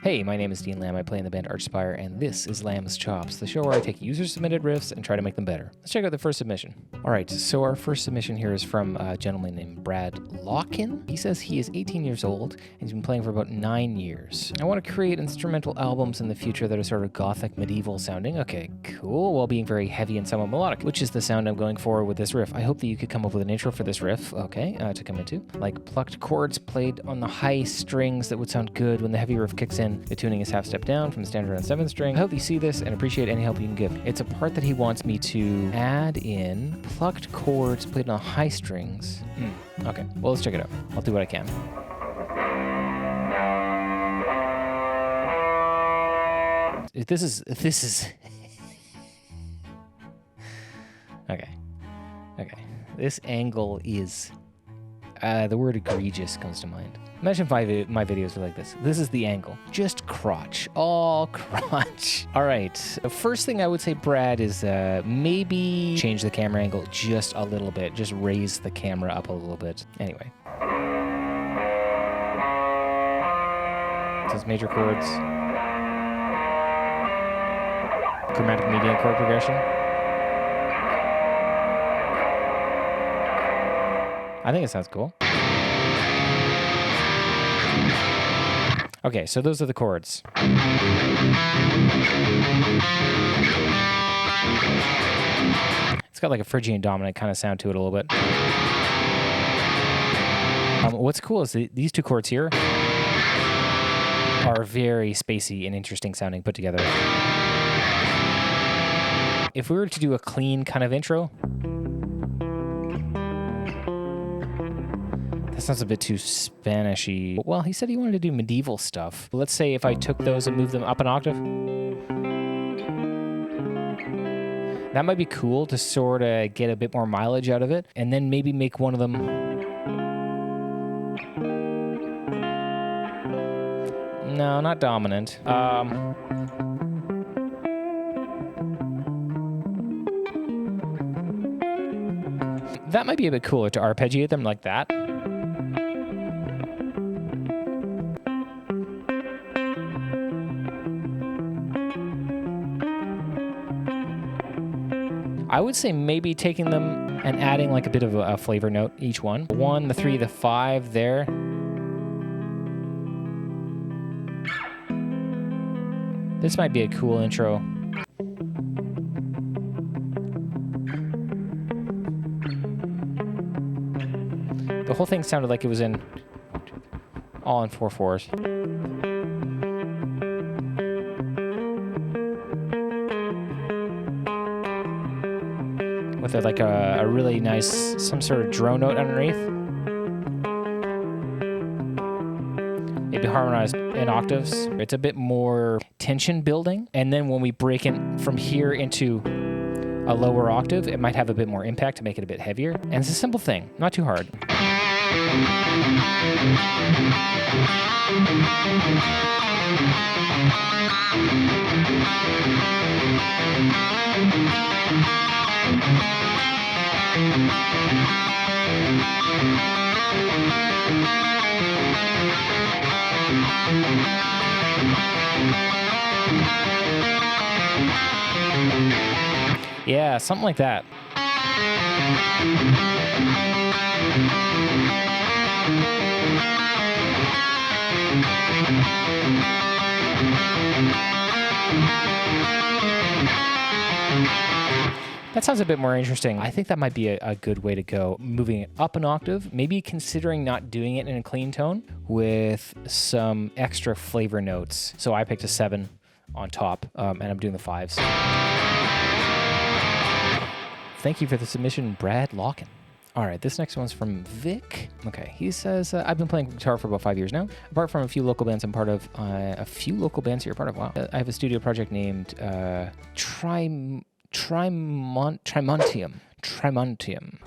Hey, my name is Dean Lamb. I play in the band Archspire, and this is Lamb's Chops, the show where I take user-submitted riffs and try to make them better. Let's check out the first submission. All right, so our first submission here is from a gentleman named Brad Locken. He says he is 18 years old, and he's been playing for about 9 years. I want to create instrumental albums in the future that are sort of gothic, medieval sounding. Okay, cool, while being very heavy and somewhat melodic, which is the sound I'm going for with this riff. I hope that you could come up with an intro for this riff, okay, to come into. Like plucked chords played on the high strings that would sound good when the heavy riff kicks in. The tuning is half step down from the standard on 7th string. I hope you see this and appreciate any help you can give. It's a part that he wants me to add in plucked chords played on high strings. Okay, well, let's check it out. I'll do what I can. This is okay. This angle is the word egregious comes to mind. Imagine if my videos were like this. This is the angle. Just crotch. All crotch. All right. The first thing I would say, Brad, is maybe change the camera angle just a little bit. Just raise the camera up a little bit. Anyway. So it's major chords. Chromatic median chord progression. I think it sounds cool. Okay, so those are the chords. It's got like a Phrygian dominant kind of sound to it a little bit. What's cool is these two chords here are very spacey and interesting sounding put together. If we were to do a clean kind of intro, that sounds a bit too Spanish-y. Well, he said he wanted to do medieval stuff. Let's say if I took those and moved them up an octave. That might be cool to sort of get a bit more mileage out of it, and then maybe make one of them... No, not dominant. That might be a bit cooler to arpeggiate them like that. I would say maybe taking them and adding like a bit of a flavor note each one. The 1, the 3, the 5 there. This might be a cool intro. The whole thing sounded like it was all in 4/4s. With like a really nice, some sort of drone note underneath. Maybe harmonized in octaves. It's a bit more tension building. And then when we break in from here into a lower octave, it might have a bit more impact to make it a bit heavier. And it's a simple thing, not too hard. Yeah, something like that. That sounds a bit more interesting. I think that might be a good way to go. Moving it up an octave, maybe considering not doing it in a clean tone with some extra flavor notes. So I picked a 7 on top, and I'm doing the 5s. Thank you for the submission, Brad Locken. All right, this next one's from Vic. Okay, he says, I've been playing guitar for about 5 years now. Apart from a few local bands I'm part of, a few local bands you're part of, wow. I have a studio project named Trimontium,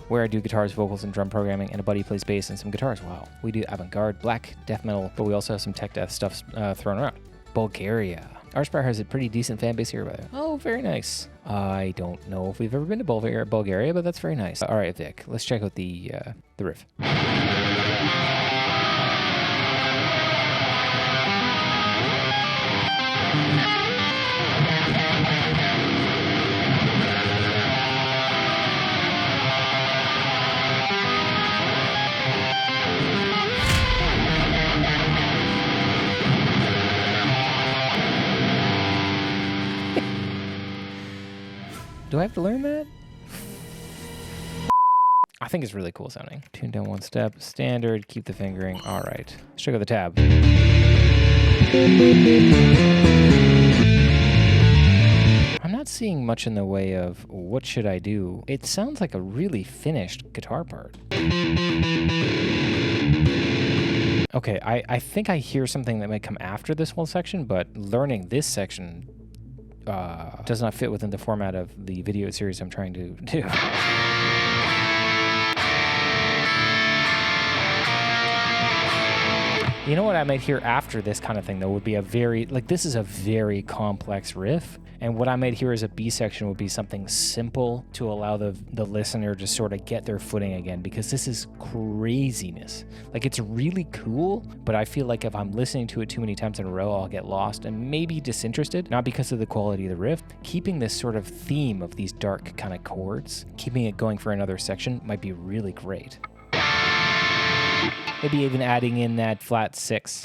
where I do guitars, vocals, and drum programming, and a buddy plays bass and some guitars. Wow. We do avant-garde, black, death metal, but we also have some tech death stuff thrown around. Bulgaria. Archspire has a pretty decent fan base here, by the way. Oh, very nice. I don't know if we've ever been to Bulgaria, but that's very nice. All right, Vic, let's check out the riff. Do I have to learn that? I think it's really cool sounding. Tune down one step, standard, keep the fingering. All right, let's check out the tab. I'm not seeing much in the way of what should I do. It sounds like a really finished guitar part. Okay, I think I hear something that might come after this whole section, but learning this section does not fit within the format of the video series I'm trying to do. You know what I might hear after this kind of thing, though, would be a very, like, this is a very complex riff, and what I might hear as a B section would be something simple to allow the listener to sort of get their footing again, because this is craziness. Like, it's really cool, but I feel like if I'm listening to it too many times in a row, I'll get lost and maybe disinterested, not because of the quality of the riff. Keeping this sort of theme of these dark kind of chords, keeping it going for another section might be really great. Maybe even adding in that flat 6.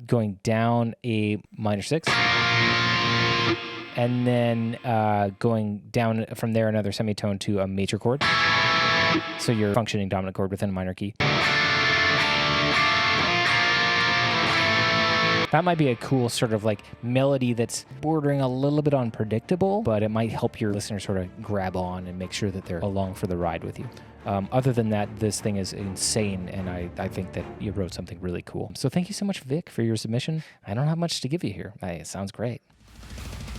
Going down a minor 6. And then going down from there another semitone to a major chord. So you're functioning dominant chord within a minor key. That might be a cool sort of like melody that's bordering a little bit unpredictable, but it might help your listener sort of grab on and make sure that they're along for the ride with you. Other than that, this thing is insane, and I think that you wrote something really cool. So thank you so much, Vic, for your submission. I don't have much to give you here. It sounds great.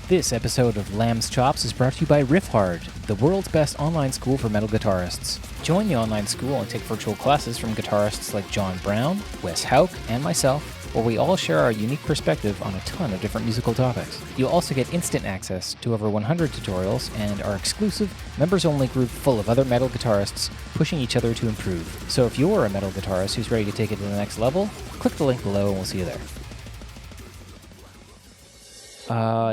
This episode of Lamb's Chops is brought to you by RIFFS, the world's best online school for metal guitarists. Join the online school and take virtual classes from guitarists like John Brown, Wes Hauk, and myself, where we all share our unique perspective on a ton of different musical topics. You'll also get instant access to over 100 tutorials and our exclusive, members-only group full of other metal guitarists pushing each other to improve. So if you're a metal guitarist who's ready to take it to the next level, click the link below and we'll see you there.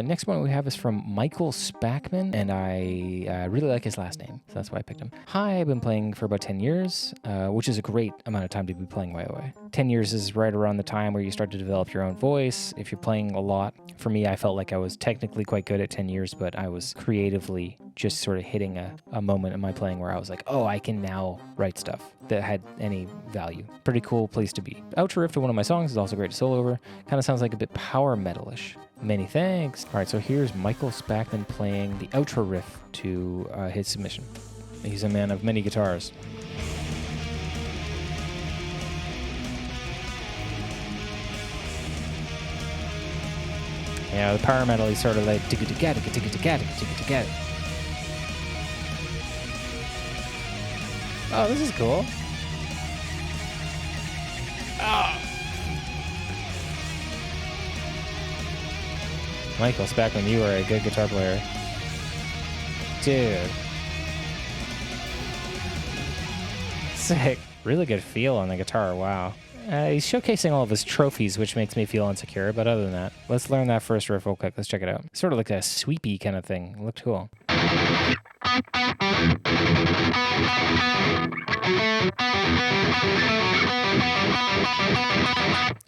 Next one we have is from Michael Spackman, and I really like his last name, so that's why I picked him. Hi, I've been playing for about 10 years, which is a great amount of time to be playing way away. 10 years is right around the time where you start to develop your own voice. If you're playing a lot, for me, I felt like I was technically quite good at 10 years, but I was creatively just sort of hitting a moment in my playing where I was like, oh, I can now write stuff that had any value. Pretty cool place to be. Outro riff to one of my songs is also great to solo over. Kind of sounds like a bit power metal-ish. Many thanks. All right, so here's Michael Spackman playing the outro riff to his submission. He's a man of many guitars. Yeah, the power metal is sort of like tigga-tigga-tigga-tigga-tigga-tigga-tigga. Oh, this is cool. Oh. Michael Spackman, you are a good guitar player. Dude. Sick. Really good feel on the guitar, wow. He's showcasing all of his trophies, which makes me feel insecure, but other than that, let's learn that first riff real quick. Let's check it out. Sort of like a sweepy kind of thing. It looked cool.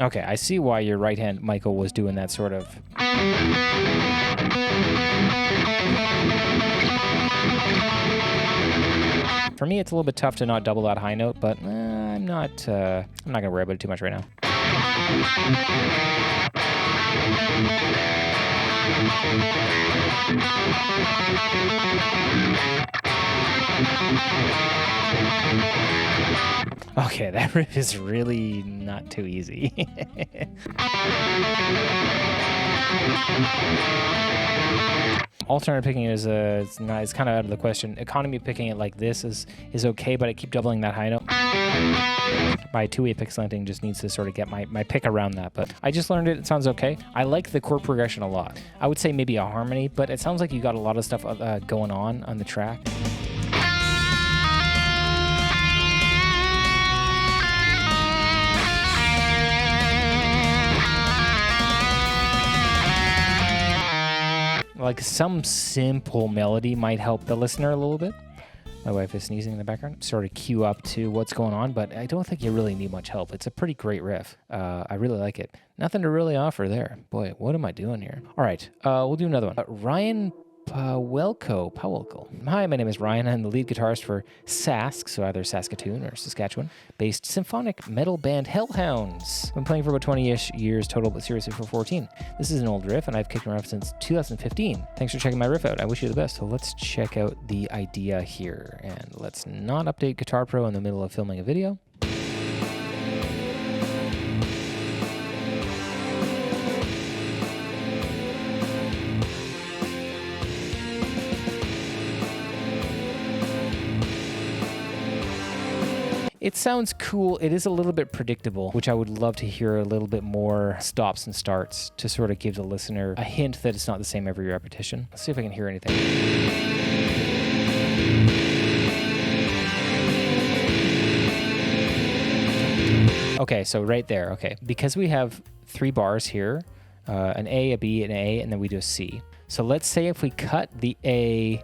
Okay, I see why your right hand, Michael, was doing that sort of... For me, it's a little bit tough to not double that high note, but I'm not gonna worry about it too much right now. Okay, that riff is really not too easy. Alternate picking is it's kind of out of the question. Economy picking it like this is okay, but I keep doubling that high note. My two-way pick slanting just needs to sort of get my pick around that, but I just learned it. It sounds okay. I like the chord progression a lot. I would say maybe a harmony, but it sounds like you got a lot of stuff going on the track. Like some simple melody might help the listener a little bit. My wife is sneezing in the background. Sort of cue up to what's going on, but I don't think you really need much help. It's a pretty great riff. I really like it. Nothing to really offer there. Boy, what am I doing here? All right, we'll do another one. Ryan Powelko. Hi, my name is Ryan. I'm the lead guitarist for Sask, so either Saskatoon or Saskatchewan-based symphonic metal band Hellhounds. I've been playing for about 20-ish years total, but seriously for 14. This is an old riff, and I've kicked around since 2015. Thanks for checking my riff out. I wish you the best. So let's check out the idea here, and let's not update Guitar Pro in the middle of filming a video. It sounds cool. It is a little bit predictable, which I would love to hear a little bit more stops and starts to sort of give the listener a hint that it's not the same every repetition. Let's see if I can hear anything. Okay, so right there, okay. Because we have 3 bars here, an A, a B, an A, and then we do a C. So let's say if we cut the A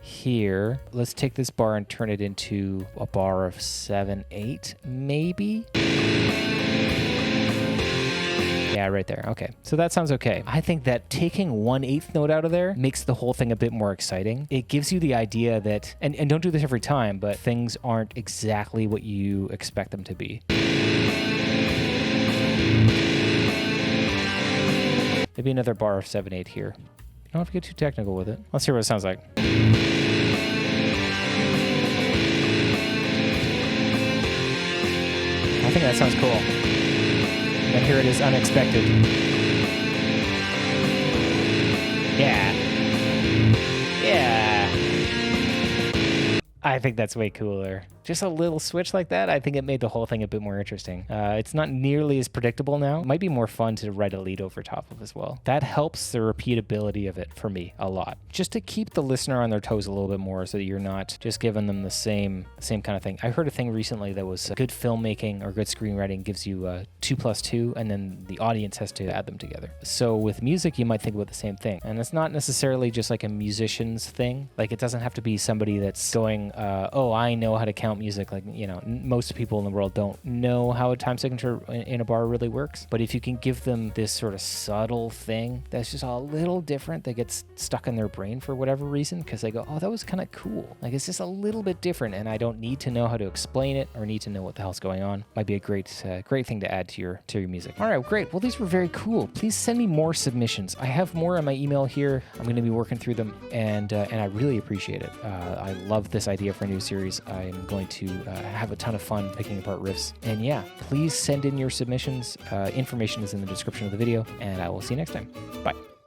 here, let's take this bar and turn it into a bar of 7/8, maybe? Yeah, right there. Okay, so that sounds okay. I think that taking 1/8 note out of there makes the whole thing a bit more exciting. It gives you the idea that, and don't do this every time, but things aren't exactly what you expect them to be. Maybe another bar of 7/8 here. You don't have to get too technical with it. Let's hear what it sounds like. I think that sounds cool. And here it is, unexpected. Yeah. Yeah. I think that's way cooler. Just a little switch like that, I think it made the whole thing a bit more interesting. It's not nearly as predictable now. It might be more fun to write a lead over top of as well. That helps the repeatability of it for me a lot. Just to keep the listener on their toes a little bit more so that you're not just giving them the same kind of thing. I heard a thing recently that was good filmmaking or good screenwriting gives you 2 + 2, and then the audience has to add them together. So with music, you might think about the same thing. And it's not necessarily just like a musician's thing. Like it doesn't have to be somebody that's going, oh, I know how to count music. Like, you know, most people in the world don't know how a time signature in a bar really works. But if you can give them this sort of subtle thing that's just a little different, that gets stuck in their brain for whatever reason, because they go, oh, that was kind of cool. Like, it's just a little bit different, and I don't need to know how to explain it or need to know what the hell's going on. Might be a great thing to add to your music. All right, great. Well, these were very cool. Please send me more submissions. I have more on my email here. I'm going to be working through them, and I really appreciate it. I love this idea for a new series. I'm going to have a ton of fun picking apart riffs. And yeah, please send in your submissions. Information is in the description of the video, and I will see you next time. Bye.